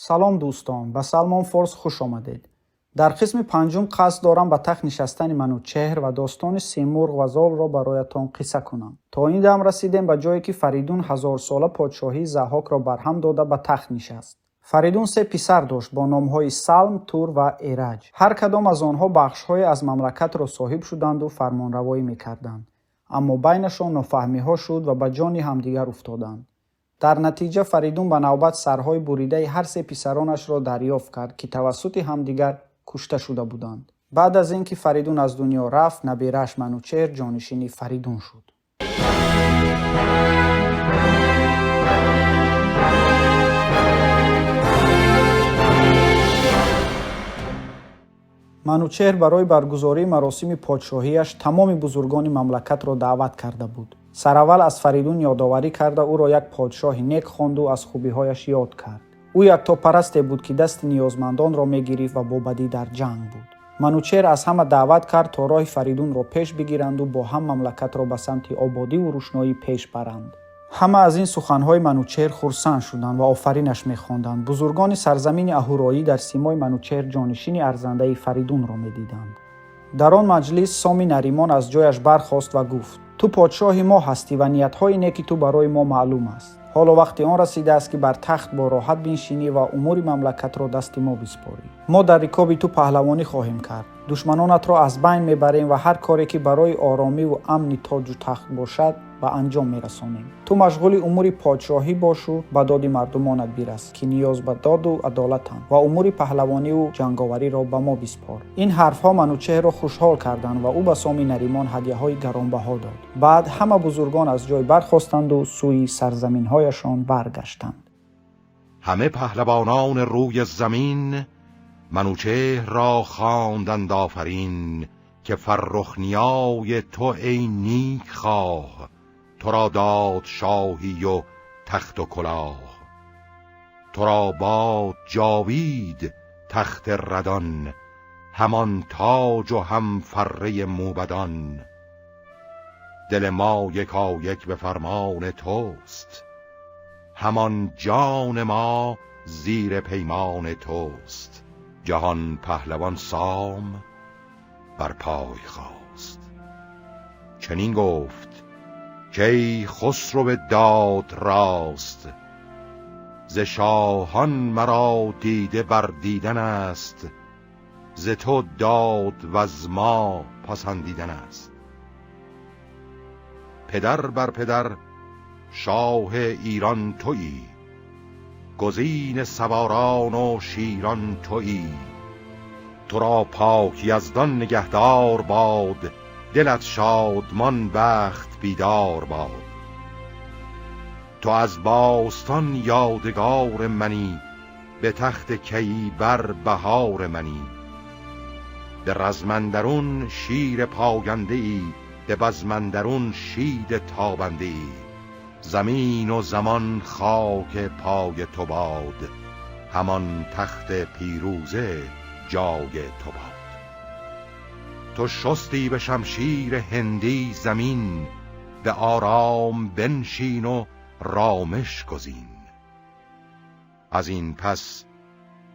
салом дӯстон, ба Салмон Форс хуш омадед. дар қисми панҷум қасд дорам ба тахт нишастани Манучеҳр ва достони Симурғ ва Золро бароятон қисса кунам. То ин дам расидем ба ҷое ки Фаридун ҳазорсола подшоҳии Заҳокро барҳам дода ба тахт нишаст. Фаридун се писар дошт бо номҳои Салм, Тур ва Эраҷ. ҳар кадом аз онҳо бахшҳое аз мамлакатро соҳиб шуданду фармонравоӣ мекарданд. аммо байнашон нофаҳмиҳо шуд ва ба ҷони ҳамдигар уфтоданд. дар натиҷа Фаридун ба навбат сарҳои буридаи ҳар се писаронашро дарёфт кард, ки тавассути ҳамдигар кушта шуда буданд. баъд аз ин ки Фаридун аз дунё рафт, набирааш Манучеҳр ҷонишини Фаридун шуд. Манучеҳр барои баргузории маросими подшоҳиаш тамоми бузургони мамлакатро даъват карда буд. сараввал аз Фаридун ёдоварӣ карда ӯро як подшоҳи нек хонду аз хубиҳояш ёд кард. ӯ яктопарасте буд, ки дасти ниёзмандонро мегирифт ва бобадӣ дар ҷанг буд. Манучеҳр аз ҳама даъват кард то роҳи Фаридунро пеш бигиранду бо ҳам мамлакатро ба самти ободиву рӯшноӣ пеш баранд. ҳама аз ин суханҳои Манучеҳр хурсанд шуданд ва офаринаш мехонданд. бузургони сарзамини Аҳуроӣ дар симои Манучеҳр ҷонишини арзандаи Фаридунро медиданд. дар он маҷлис Соми Наримон аз ҷояш бархост ва гуфт: ту подшоҳи мо ҳастӣ ва ниятҳои неки ту барои мо маълум аст. ҳоло вақти он расидааст ки бар тахт бо роҳат биншинӣ ва умури мамлакатро дасти мо биспорӣ. мо дар рикоби ту паҳлавонӣ хоҳем кард. душманонатро аз байн мебарем ва ҳар коре ки барои оромиву амни тоҷу тахт бошад ба анҷом мерасонем. ту машғули умури подшоҳӣ бошу ба доди мардумонат бирас, ки ниёз ба доду адолатанд, ва умури паҳлавониву ҷанговариро ба мо биспор. ин ҳарфҳо Манучеҳрро хушҳол карданд ва ӯ ба Соми Наримон ҳадияҳои гаронбаҳо дод. баъд ҳама бузургон аз ҷой бархостанду сӯи сарзаминҳояшон баргаштанд. همه پهلوانان روی زمین منوچهر را خواندند آفرین، که فرخ نیای تو ای نیک خواه، تو را داد شاهی و تخت و کلاه. تو را باد جاوید تخت ردان، همان تاج و هم فره موبدان. دل ما یکایک به فرمان توست، همان جان ما زیر پیمان توست. جهان پهلوان سام بر پای خواست، چنین گفت که ای خسرو داد راست. ز شاهان مرا دیده بر دیدن است، ز تو داد و از ما پسندیدن است. پدر بر پدر شاه ایران تویی، گزین سواران و شیران تویی. تو را پاک یزدان نگهدار باد، دلت شادمان بخت بیدار باد. تو از باستان یادگار منی، به تخت کیبر بهار منی. به رزمندرون شیر پاینده ای، به بزمندرون شید تابنده ای. زمین و زمان خاک پای تو باد، همان تخت پیروزه جای تو باد. تو شستی به شمشیر هندی زمین، به آرام بنشین و رامش گزین. از این پس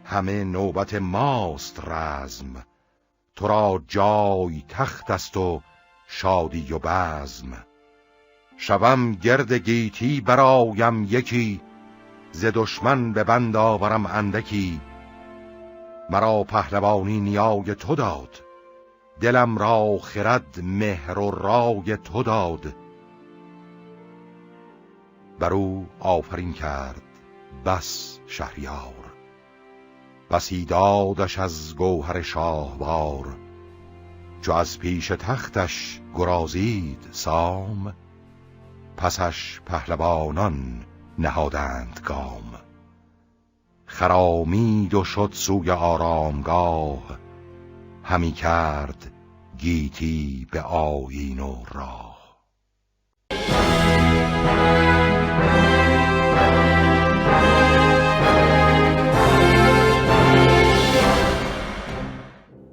همه نوبت ماست رزم، تو را جای تخت است و شادی و بزم. شوم گرد گیتی برایم یکی، ز دشمن به بند آورم اندکی. مرا پهلوانی نیای تو داد، دلم را خرد مهر و رای تو داد. بر او آفرین کرد بس شهریار، بسی دادش از گوهر شاهوار. چو از پیش تختش گرازید سام، پسش پهلوانان نهادند گام. خرامید و شد سوی آرامگاه، همی کرد گیتی به آیین و راه.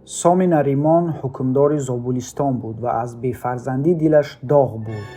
سامی نریمان حکمدار زابلستان بود و از بی‌فرزندی دلش داغ بود.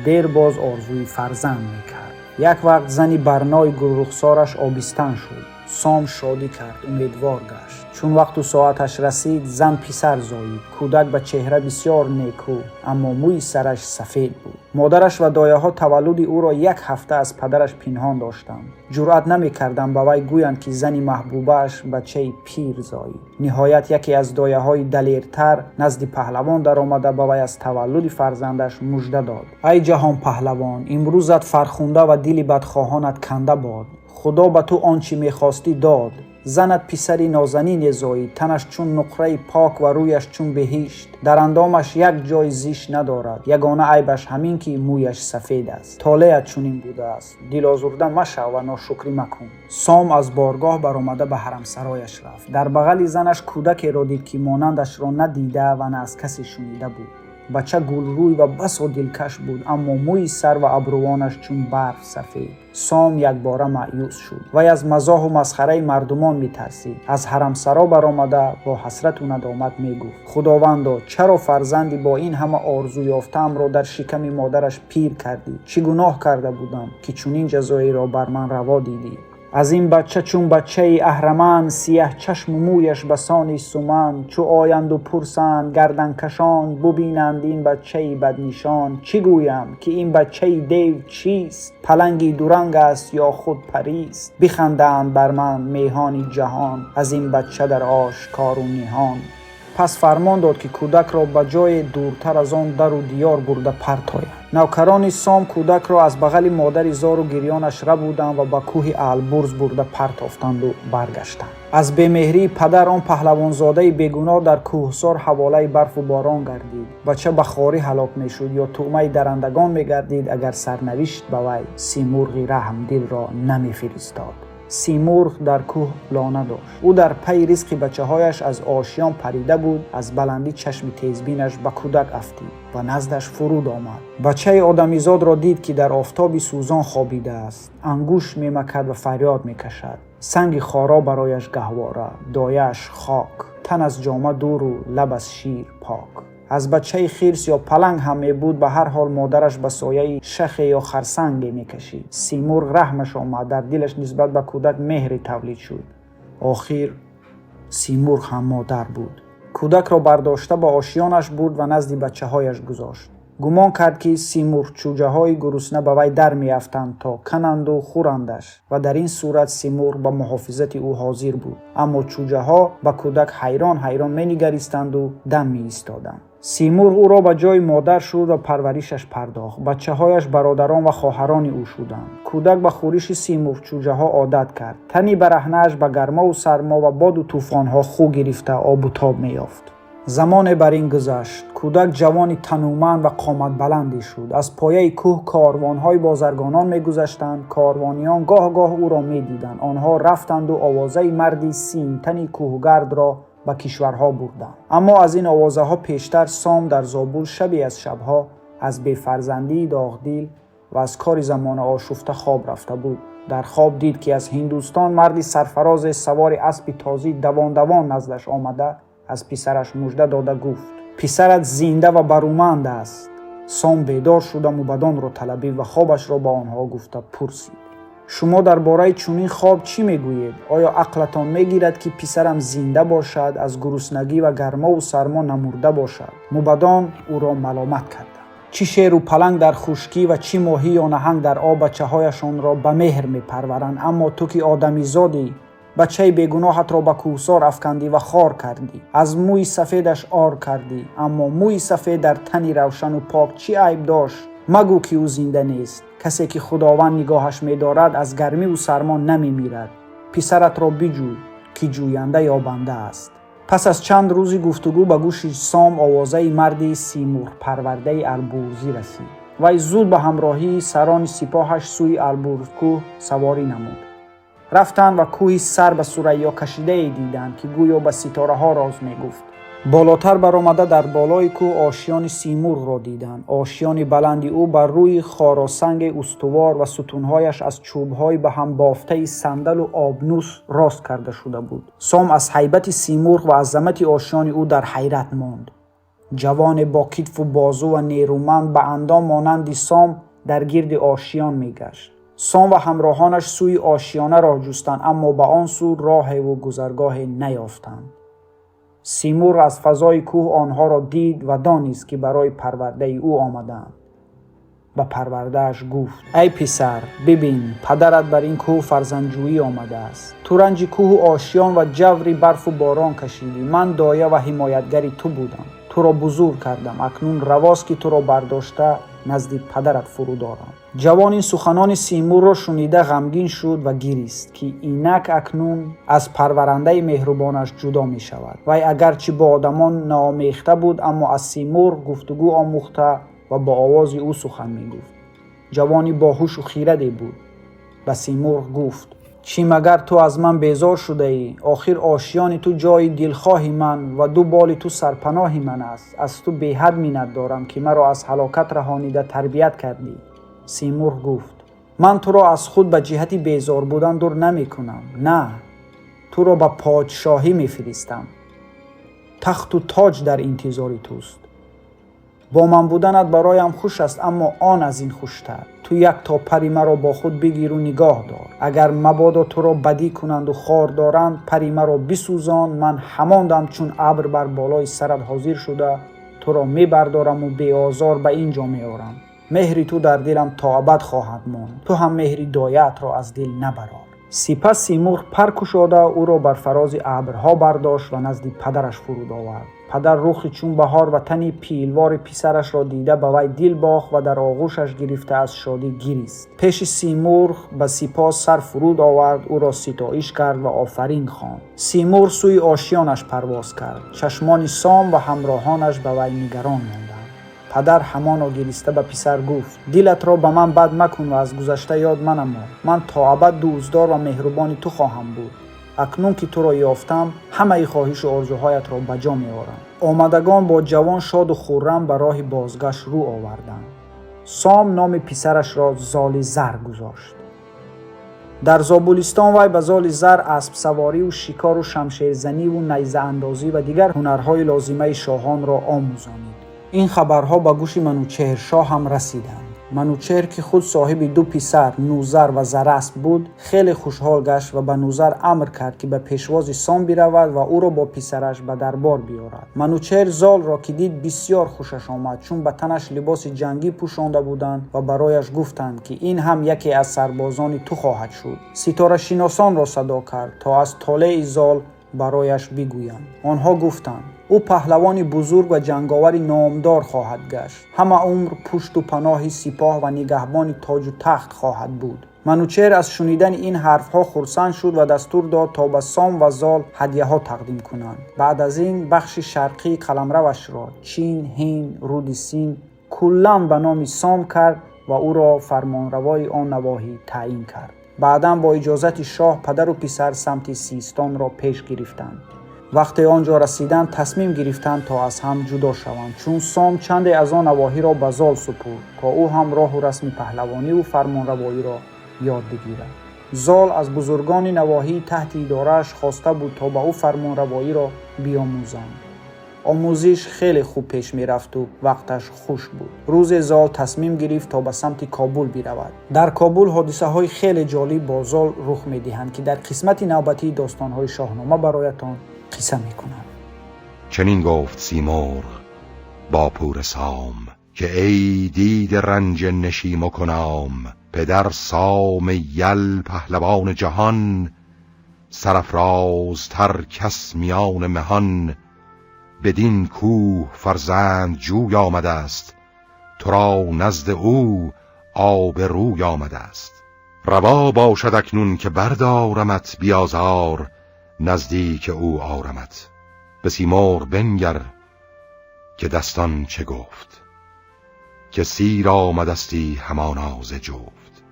دیر باز آرزوی فرزند میکرد. یک وقت زنی برنای گلرخسارش آبستن شد. سام شادی کرد، امیدوار گشت. چون وقت و ساعتش رسید، زن پسر زایید. کودک به چهره بسیار نیکو، اما موی سرش سفید بود. مادرش و دایه ها تولد او را 1 هفته از پدرش پنهان داشتند. جرأت نمی‌کردند به وی گویند که زنی محبوبش بچه پیر زایید. نهایت یکی از دایه های دلیرتر نزد پهلوان در آمده به وی از تولد فرزندش مژده داد. ای جهان پهلوان، امروزت فرخنده و دل بدخواهانت کنده باد. خدا به تو آنچه می‌خواستی داد. زنت پسری نازنین زایید، تنش چون نقره پاک و رویش چون بهشت. در اندامش یک جای زیش ندارد، یگانه عیبش همین که مویش سفید است. طالعت چنین بوده است، دل آزرده مشو و ناشکری مکن. سام از بارگاه برآمده به حرم سرایش رفت. در بغل زنش کودکی را دید که مانندش را ندیده و نه از کسی شنیده بود. بچه گلروی و بس و دلکش بود، اما موی سر و ابروانش چون برف سفید. سام یک باره مایوس شد و از مزاح و مسخره مردمان میترسید. از حرم سرا برآمده با حسرت و ندامت میگفت: خداوندا، چرا فرزندی با این همه آرزو یافتم را در شکم مادرش پیر کردی؟ چه گناه کرده بودم که چنین جزایی را بر من روا دیدی؟ از این بچه چون بچه اهرمن، سیه چشم و مویش بسان سمن. چو آیند و پرسند گردن کشان، ببینند این بچه بدنشان. چی گویم که این بچه دیو چیست؟ پلنگی دورنگ است یا خود پریست؟ بخندند بر من میهان جهان، از این بچه در آشکار و نهان. پس فرمان داد که کودک را به جای دورتر از آن در و دیار برده پرتاید. نوکران سام کودک را از بغل مادر زار و گریانش ربودند و به کوه البرز برده پرتافتند و برگشتند. از بیمهری پدر آن پهلوانزاده بیگناه در کوهسار حواله برف و باران گردید. بچه به خواری هلاک میشد یا طعمه درندگان میگردید اگر سرنوشت به وی سیمرغ رحمدل را نمیفرستاد. سیمرغ در کوه لانه داشت. او در پی رزق بچه‌هایش از آشیان پریده بود. از بلندی چشم تیزبینش به کودک افتید و نزدش فرود آمد. بچه آدمیزاد را دید که در آفتاب سوزان خوابیده است. انگوش می‌مکد و فریاد می‌کشد. سنگ خارا برایش گهواره، دایش خاک، تن از جامه دور و لب از شیر پاک. از بچه خرس یا پلنگ هم می بود، به هر حال مادرش به سایه شخ یا خرسنگ می کشید. سیمرغ رحمش آمد، در دلش نسبت به کودک مهری تولید شد. آخر سیمرغ هم مادر بود. کودک را برداشته به آشیانش برد و نزد بچه هایش گذاشت. گمان کرد که سیمرغ چوجه های گرسنه به وی در می افتند تا کنند و خورندش و در این صورت سیمرغ به محافظت او حاضر بود. اما چوجه ها به کودک حیران می نگریستند و دم می ایستادند. سیمرغ او را به جای مادر شد و پرورشش پرداخت. بچه هایش برادران و خواهران او شدند. کودک به خورش سیمرغ چوجه ها عادت کرد. تنی برهنه‌اش به گرما و سرما و باد و طوفان ها خو گرفته آب و تاب می یافت. زمان بر این گذشت. کودک جوانی تنومند و قامت بلندی شد. از پایه کوه کاروان‌های بازرگانان می‌گذشتند. کاروانیان گاه گاه او را می‌دیدند. آنها رفتند و آوازه مردی سیم تنی کوهگرد را به کشورها بردند. اما از این آوازه ها پیشتر سام در زابل شبی از شبها از بی‌فرزندی داغدل و از کار زمان آشفته خواب رفته بود. در خواب دید که از هندوستان مردی سرفراز سوار اسب تازی دوان نزدش آمده از پسرش مژده داده گفت: پسرت زنده و برومند است. سام بیدار شد و بدان را طلبید و خوابش را به آنها گفته پرسید: شما درباره چنین خواب چی میگویید؟ آیا عقلتان میگیرد که پسرم زنده باشد، از گرسنگی و گرما و سرما نمرده باشد؟ موبدان او را ملامت کردند. چی شیر و پلنگ در خشکی و چی ماهی یا نهنگ در آب بچه‌هایشان را به مهر میپرورند، اما تو که آدمی زادی بچه بیگناهت را به کوهسار افکندی و خار کردی. از موی سفیدش آر کردی، اما موی سفید در تنی روشن و پاک چی عیب داشت؟ مگو که او زنده نیست. کسی که خداوند نگاهش می‌دارد از گرمی و سرما نمی‌میرد. پسرت را بجوی که جوینده یا بنده است. پس از چند روزی گفتگو به گوش سام آوازه مردی سیمرغ پرورده البرزی رسید. وی زود به همراهی سران سپاهش سوی البرز کوه سواری نمود. رفتند و کوهی سر به ثریا کشیده دیدند که گویا به ستاره ها راز میگفت. بالاتر برآمده در بالای کوه آشیان سیمرغ را دیدند. آشیان بلندی او بر روی خاراسنگ استوار و ستونهایش از چوبهای به هم بافته صندل و آبنوس راست کرده شده بود. سام از هیبت سیمرغ و عظمت آشیان او در حیرت ماند. جوان با کتف و بازو و نیرومند به اندام مانند سام در گرد آشیان میگشت. سام و همراهانش سوی آشیانه راه جستند، اما به آن سو راه و گذرگاه نیافتند. سیمرغ از فضای کوه آنها را دید و دانست که برای پرورده او آمدند. به پرورده‌اش گفت: ای پسر، ببین پدرت بر این کوه فرزندجویی آمده است. تو رنج کوه آشیان و جوری برف و باران کشیدی. من دایه و حمایتگری تو بودم. تو را بزرگ کردم. اکنون رواست که تو را برداشته نزد پدرت فرود آرم. جوان این سخنان سیمرغ را شنیده غمگین شد و گریست که اینک اکنون از پرورنده مهربانش جدا می شود. وی اگرچه با آدمان ناآمیخته بود، اما از سیمرغ گفتگو آموخته و با آواز او سخن می گفت. جوانی باهوش و خیرده بود. به سیمرغ گفت: چی مگر تو از من بیزار شده ای؟ آخر آشیان تو جای دلخواه من و دو بال تو سرپناه من است. از تو به حد منت دارم که مرا از هلاکت رهانیده تربیت کردی. سیمرغ گفت: من تو را از خود به جهت بیزار بودن دور نمی کنم. نه، تو را به پادشاهی می فرستم. تخت و تاج در انتظار توست. با من بودنت برایم خوش است، اما آن از این خوشتر. تو یک تا پری مرا با خود بگیر و نگاه دار. اگر مبادا تو را بدی کنند و خار دارند، پری مرا بسوزان. من هماندم چون ابر بر بالای سرت حاضر شده، تو را می بردارم و بی آزار به اینجا می آورم. مهری تو در دلم تا ابد خواهد ماند. تو هم مهری دایت را از دل نبرار. سپس سیمرغ پر گشاده او را بر فراز ابرها برداشت و نزد پدرش فرود آورد. پدر رخ چون بهار و تنی پیلوار پسرش را دیده به وی دل باخت و در آغوشش گرفته از شادی گریست. پیش سیمرغ به سپاس سر فرود آورد، او را ستایش کرد و آفرین خواند. سیمرغ سوی آشیانش پرواز کرد. چشمان سام و همراهانش به وی نگران ماندند. پدر همانا گریسته به پسر گفت: دلت را به من بد مکن و از گذشته یاد منما. من تا ابد دوستدار و مهربان تو خواهم بود. اکنون که تو را یافتم، همه خواهش و آرزوهایت را به جا می آورم. آمدگان با جوان شاد و خرم به راه بازگشت رو آوردند. سام نام پسرش را زال زر گذاشت. در زابلستان وی به زال زر اسب سواری و شکار و شمشیر زنی و نیزه اندازی و دیگر هنرهای لازمه شاهان را آموزانید. این خبرها به گوش منوچهر شاه هم رسیدند. منوچهر که خود صاحب دو پسر نوذر و زراسپ بود، خیلی خوشحال گشت و به نوذر امر کرد که به پیشواز سام برود و او را با پسرش به دربار بیاورد. منوچهر زال را که دید بسیار خوشش آمد، چون به تنش لباس جنگی پوشانده بودند و برایش گفتند که این هم یکی از سربازان تو خواهد شد. ستاره شناسان را صدا کرد تا از طالع زال برایش بگویند. آنها گفتند: او پهلوانی بزرگ و جنگاوری نامدار خواهد گشت. همه عمر پشت و پناه سپاه و نگهبان تاج و تخت خواهد بود. منوچهر از شنیدن این حرفها خرسند شد و دستور داد تا به سام و زال هدیه ها تقدیم کنند. بعد از این بخش شرقی قلمروش را چین، هند، رود سین کلاً به نام سام کرد و او را فرمانروای آن نواحی تعیین کرد. بعداً با اجازت شاه پدر و پسر سمت سیستان را پیش گرفتند. وقتی آنجا رسیدند تصمیم گرفتند تا از هم جدا شوند، چون سام چند از آن نواحی را به زال سپرد تا او هم راه و رسم پهلوانی و فرمانروایی را یاد بگیرد. زال از بزرگان نواحی تحت اداره‌اش خواسته بود تا به او فرمانروایی را بیاموزند. آموزش خیلی خوب پیش می رفت و وقتش خوش بود. روز زال تصمیم گرفت تا به سمت کابل برود. در کابل حادثه های خیلی جالب با زال رخ می دهند که در قسمت نوبتی داستان های شاهنامه برایتان قصه می کنم. چنین گفت سیمرغ با پور سام که ای دید رنج نشیم و کنام، پدر سام یل پهلوان جهان، سرافراز تر کس میان مهان، بدین کوه فرزند جوی آمده است، تو را نزد او آب روی آمده است. روا باشد اکنون که بردارمت بیازار، نزدیک او آرمت. به سیمرغ بنگر که دستان چه گفت، که سیر آمدستی همانا ز جفت.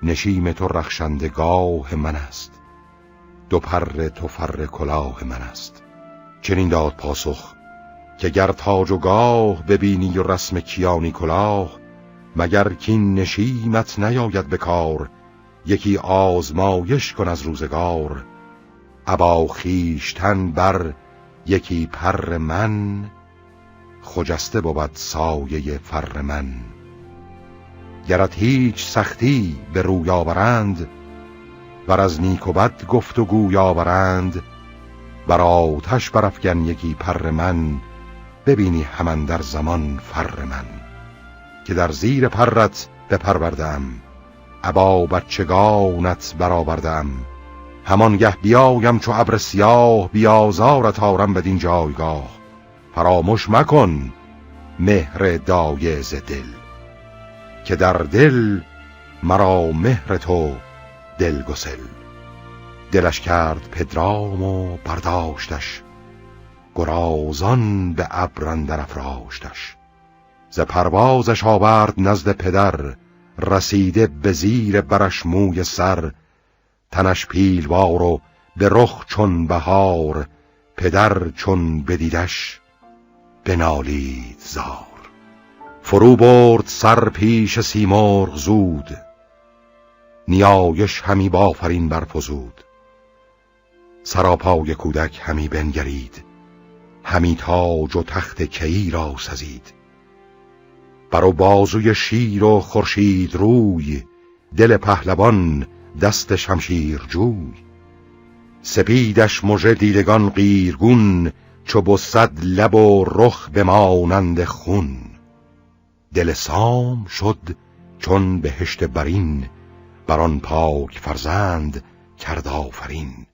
نشیم تو رخشندگاه من است، دو پر تو فر کلاه من است. چنین داد پاسخ که گر تاج و گاه ببینی و رسم کیانی کلاه، مگر کین نشیمت نیاید بکار، یکی آزمایش کن از روزگار. ابا خویشتن بر یکی پر من، خجسته بود سایه فر من. گرت هیچ سختی به روی آورند، ور از نیک و بد گفت و گوی آورند. بر آتش برافگن یکی پر من، ببینی همان در زمان فر من. که در زیر پرت بپروردم، ابا بچگانت برآوردم. همانگه بیایم چو ابر سیاه، بیازارت آرم بدین جایگاه. فراموش مکن مهر دایه ز دل، که در دل مرا مهر تو دل گسل. دلش کرد پدرام و برداشتش، گرازان به ابر اندر افراشتش. ز پروازش آورد نزد پدر، رسیده به زیر برش موی سر. تنش پیلوار و به رخ چون بهار، پدر چون بدیدش بنالید زار. فرو برد سر پیش سیمرغ زود، نیایش همی بافرین برفزود. سراپای کودک همی بنگرید، همی تاج و تخت کیی را سزید. بر و بازوی شیر و خورشید روی، دل پهلوان دست شمشیر جوی. سپیدش مژه دیدگان قیرگون، چو بسد لب و رخ بمانند خون. دل سام شد چون بهشت برین، بر آن پاک فرزند کرد آفرین.